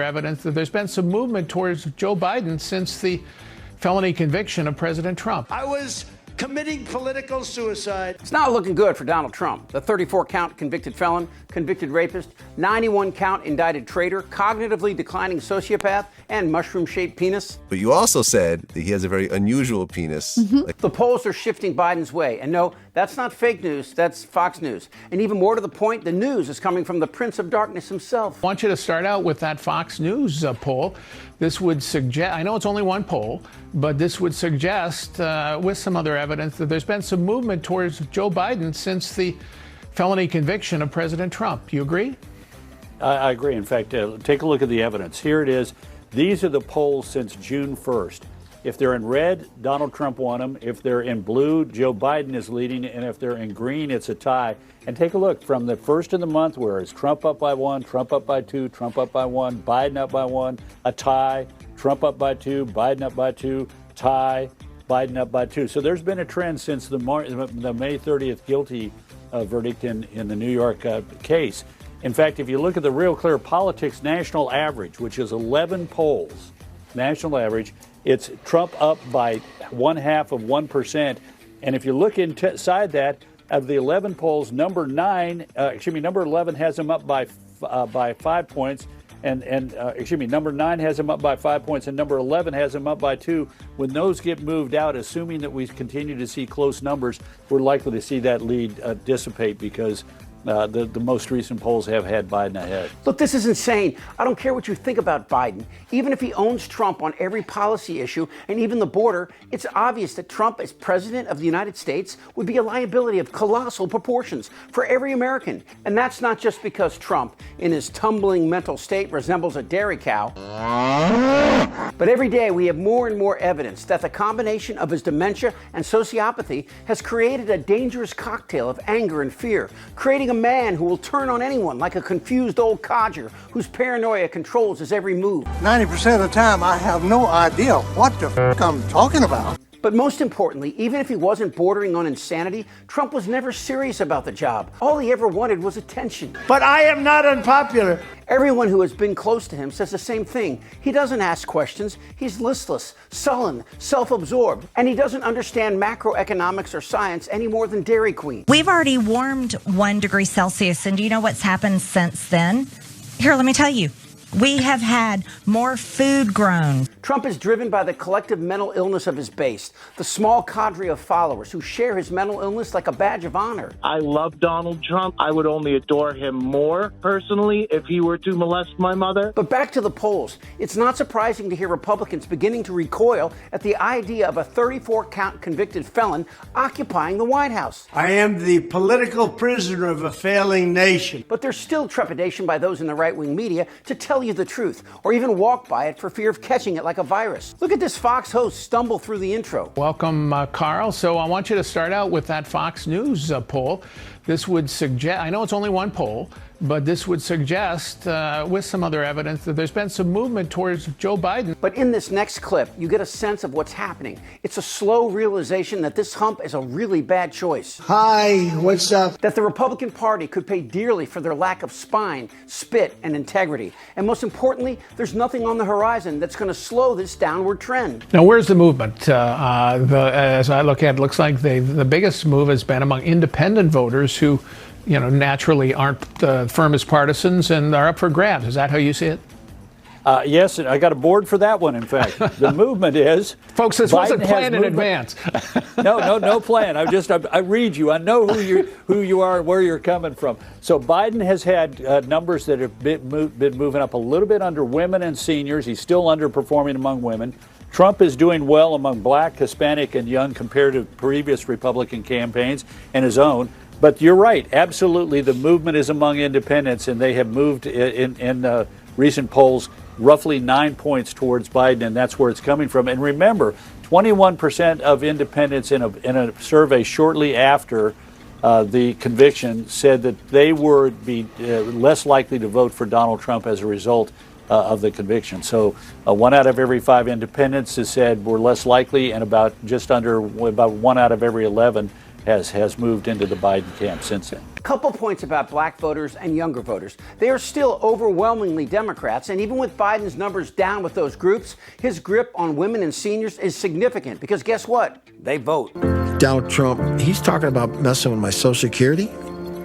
Evidence that there's been some movement towards Joe Biden since the felony conviction of President Trump. I was committing political suicide. It's not looking good for Donald Trump. The 34-count convicted felon, convicted rapist, 91-count indicted traitor, cognitively declining sociopath, and mushroom-shaped penis. But you also said that he has a very unusual penis. The polls are shifting Biden's way. And no, that's not fake news, that's Fox News. And even more to the point, the news is coming from the Prince of Darkness himself. I want you to start out with that Fox News poll. This would suggest, I know it's only one poll, but this would suggest, with some other evidence, that there's been some movement towards Joe Biden since the felony conviction of President Trump. You agree? I agree. In fact, take a look at the evidence. Here it is. These are the polls since June 1st. If they're in red, Donald Trump won them. If they're in blue, Joe Biden is leading. And if they're in green, it's a tie. And take a look from the first of the month, where it's Trump up by 1, Trump up by 2, Trump up by 1, Biden up by 1, a tie, Trump up by 2, Biden up by 2, tie, Biden up by 2. So there's been a trend since the May 30th guilty verdict in the New York case. In fact, if you look at the Real Clear Politics national average, which is 11 polls, national average, it's Trump up by 0.5%. And if you look inside that, of the 11 polls, number 11 has him up by 5 points. Number 9 has him up by 5 points, and number 11 has him up by 2. When those get moved out, assuming that we continue to see close numbers, we're likely to see that lead dissipate, because the most recent polls have had Biden ahead. Look, this is insane. I don't care what you think about Biden. Even if he owns Trump on every policy issue and even the border, it's obvious that Trump as president of the United States would be a liability of colossal proportions for every American. And that's not just because Trump, in his tumbling mental state, resembles a dairy cow. But every day we have more and more evidence that the combination of his dementia and sociopathy has created a dangerous cocktail of anger and fear, creating a man who will turn on anyone like a confused old codger whose paranoia controls his every move. 90% of the time, I have no idea what the f*** I'm talking about. But most importantly, even if he wasn't bordering on insanity, Trump was never serious about the job. All he ever wanted was attention. But I am not unpopular. Everyone who has been close to him says the same thing. He doesn't ask questions. He's listless, sullen, self-absorbed, and he doesn't understand macroeconomics or science any more than Dairy Queen. We've already warmed 1 degree Celsius, and do you know what's happened since then? Here, let me tell you. We have had more food grown. Trump is driven by the collective mental illness of his base, the small cadre of followers who share his mental illness like a badge of honor. I love Donald Trump. I would only adore him more personally if he were to molest my mother. But back to the polls. It's not surprising to hear Republicans beginning to recoil at the idea of a 34-count convicted felon occupying the White House. I am the political prisoner of a failing nation. But there's still trepidation by those in the right-wing media to tell you the truth, or even walk by it for fear of catching it like a virus. Look at this Fox host stumble through the intro. Welcome, Carl. So I want you to start out with that Fox News poll. This would suggest, I know it's only one poll, but this would suggest, with some other evidence, that there's been some movement towards Joe Biden. But in this next clip, you get a sense of what's happening. It's a slow realization that this hump is a really bad choice. Hi, what's up? That the Republican Party could pay dearly for their lack of spine, spit, and integrity. And most importantly, there's nothing on the horizon that's going to slow this downward trend. Now, where's the movement? As I look at it, it looks like the biggest move has been among independent voters who, naturally aren't the firmest partisans and are up for grabs. Is that how you see it? Yes, and I got a board for that one, in fact. The movement is... Folks, this wasn't planned in advance. No plan. I read you. I know who you are and where you're coming from. So Biden has had numbers that have been moving up a little bit under women and seniors. He's still underperforming among women. Trump is doing well among Black, Hispanic, and young compared to previous Republican campaigns and his own. But you're right. Absolutely, the movement is among independents, and they have moved in recent polls roughly 9 points towards Biden, and that's where it's coming from. And remember, 21% of independents in a survey shortly after the conviction said that they would be less likely to vote for Donald Trump as a result of the conviction. So 1 out of every 5 independents has said we're less likely, and about 1 out of every 11 has moved into the Biden camp since then. A couple points about black voters and younger voters. They are still overwhelmingly Democrats, and even with Biden's numbers down with those groups, his grip on women and seniors is significant because guess what? They vote. Donald Trump, he's talking about messing with my Social Security.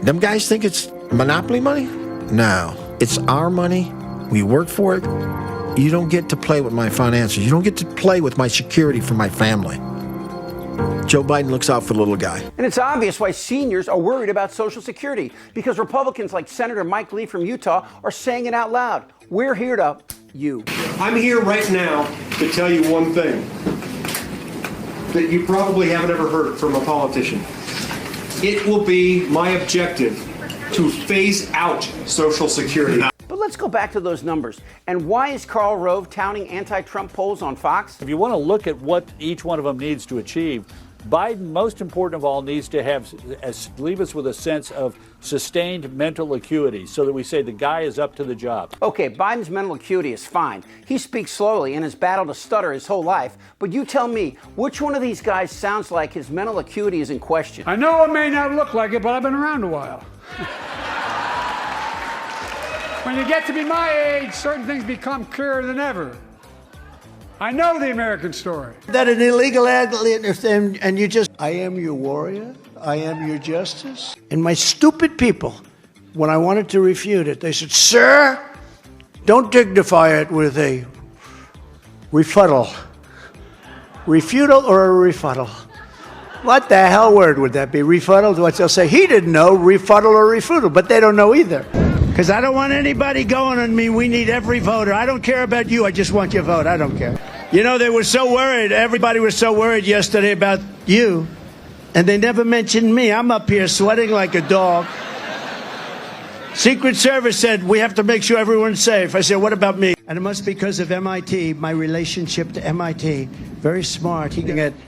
Them guys think it's monopoly money? No, it's our money. We work for it. You don't get to play with my finances. You don't get to play with my security for my family. Joe Biden looks out for the little guy. And it's obvious why seniors are worried about Social Security, because Republicans like Senator Mike Lee from Utah are saying it out loud. We're here to you. I'm here right now to tell you one thing that you probably haven't ever heard from a politician. It will be my objective to phase out Social Security. But let's go back to those numbers. And why is Karl Rove touting anti-Trump polls on Fox? If you want to look at what each one of them needs to achieve, Biden, most important of all, needs to leave us with a sense of sustained mental acuity so that we say the guy is up to the job. Okay, Biden's mental acuity is fine. He speaks slowly and has battled a stutter his whole life. But you tell me, which one of these guys sounds like his mental acuity is in question? I know it may not look like it, but I've been around a while. When you get to be my age, certain things become clearer than ever. I know the American story. That an illegal alien, and you just, I am your warrior, I am your justice. And my stupid people, when I wanted to refute it, they said, sir, don't dignify it with a refutal. Refutal or a refutal? What the hell word would that be? Refutal? What they'll say, he didn't know, refutal or refutal, but they don't know either. Because I don't want anybody going on me. We need every voter. I don't care about you. I just want your vote. I don't care. You know, they were so worried. Everybody was so worried yesterday about you. And they never mentioned me. I'm up here sweating like a dog. Secret Service said, we have to make sure everyone's safe. I said, what about me? And it must be because of MIT, my relationship to MIT. Very smart.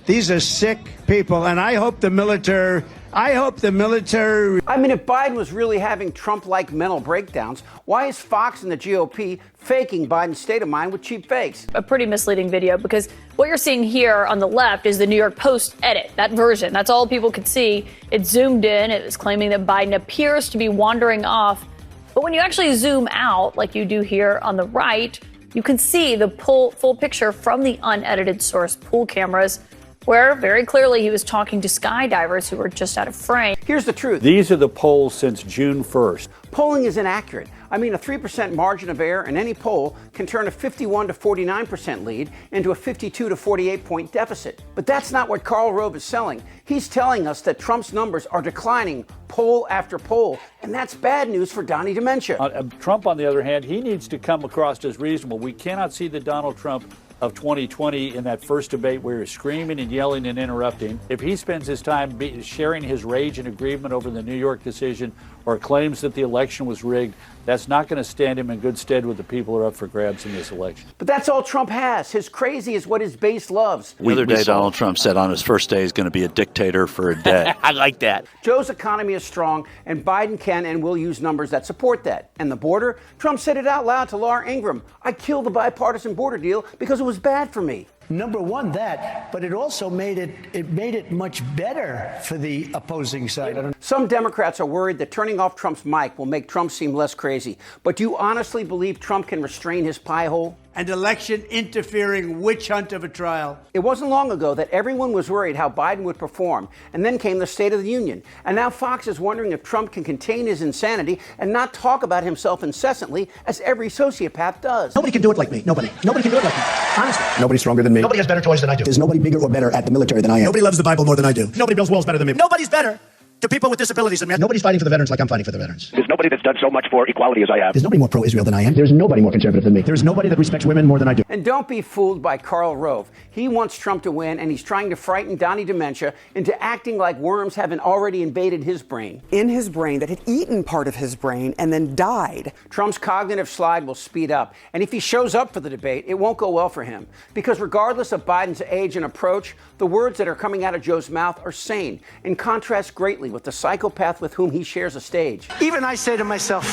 These are sick people. And I hope the military... I mean, if Biden was really having Trump-like mental breakdowns, why is Fox and the GOP faking Biden's state of mind with cheap fakes? A pretty misleading video, because what you're seeing here on the left is the New York Post edit, that version. That's all people could see. It zoomed in. It was claiming that Biden appears to be wandering off. But when you actually zoom out, like you do here on the right, you can see the full picture from the unedited source pool cameras, where very clearly he was talking to skydivers who were just out of frame. Here's the truth. These are the polls since June 1st. Polling is inaccurate. I mean, a 3% margin of error in any poll can turn a 51 to 49% lead into a 52 to 48 point deficit. But that's not what Karl Rove is selling. He's telling us that Trump's numbers are declining poll after poll, and that's bad news for Donnie Dementia. Trump, on the other hand, he needs to come across as reasonable. We cannot see the Donald Trump of 2020 in that first debate where he's screaming and yelling and interrupting. If he spends his time sharing his rage and aggrievement over the New York decision or claims that the election was rigged, that's not going to stand him in good stead with the people who are up for grabs in this election. But that's all Trump has. His crazy is what his base loves. The other day, Donald Trump said on his first day he's going to be a dictator for a day. I like that. Joe's economy is strong, and Biden can and will use numbers that support that. And the border? Trump said it out loud to Laura Ingraham. I killed the bipartisan border deal because it was bad for me. Number one, that, but it also made it much better for the opposing side. Some Democrats are worried that turning off Trump's mic will make Trump seem less crazy. But do you honestly believe Trump can restrain his pie hole? An election interfering witch hunt of a trial. It wasn't long ago that everyone was worried how Biden would perform, and then came the State of the Union. And now Fox is wondering if Trump can contain his insanity and not talk about himself incessantly, as every sociopath does. Nobody can do it like me. Nobody can do it like me. Honestly. Nobody's stronger than me. Nobody has better toys than I do. There's nobody bigger or better at the military than I am. Nobody loves the Bible more than I do. Nobody builds walls better than me. Nobody's better to people with disabilities than me. Nobody's fighting for the veterans like I'm fighting for the veterans. There's nobody that's done so much for equality as I have. There's nobody more pro-Israel than I am. There's nobody more conservative than me. There's nobody that respects women more than I do. And don't be fooled by Karl Rove. He wants Trump to win, and he's trying to frighten Donnie Dementia into acting like worms haven't already invaded his brain. In his brain that had eaten part of his brain and then died. Trump's cognitive slide will speed up, and if he shows up for the debate, it won't go well for him. Because regardless of Biden's age and approach, the words that are coming out of Joe's mouth are sane, and contrast greatly with the psychopath with whom he shares a stage. Even I say to myself,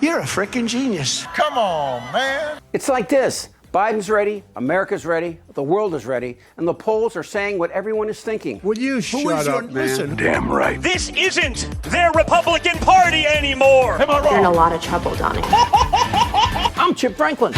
you're a frickin' genius. Come on, man. It's like this. Biden's ready, America's ready, the world is ready, and the polls are saying what everyone is thinking. Will you shut up, man? Listen. Damn right. This isn't their Republican Party anymore. Am I wrong? You're in a lot of trouble, Donnie. I'm Chip Franklin.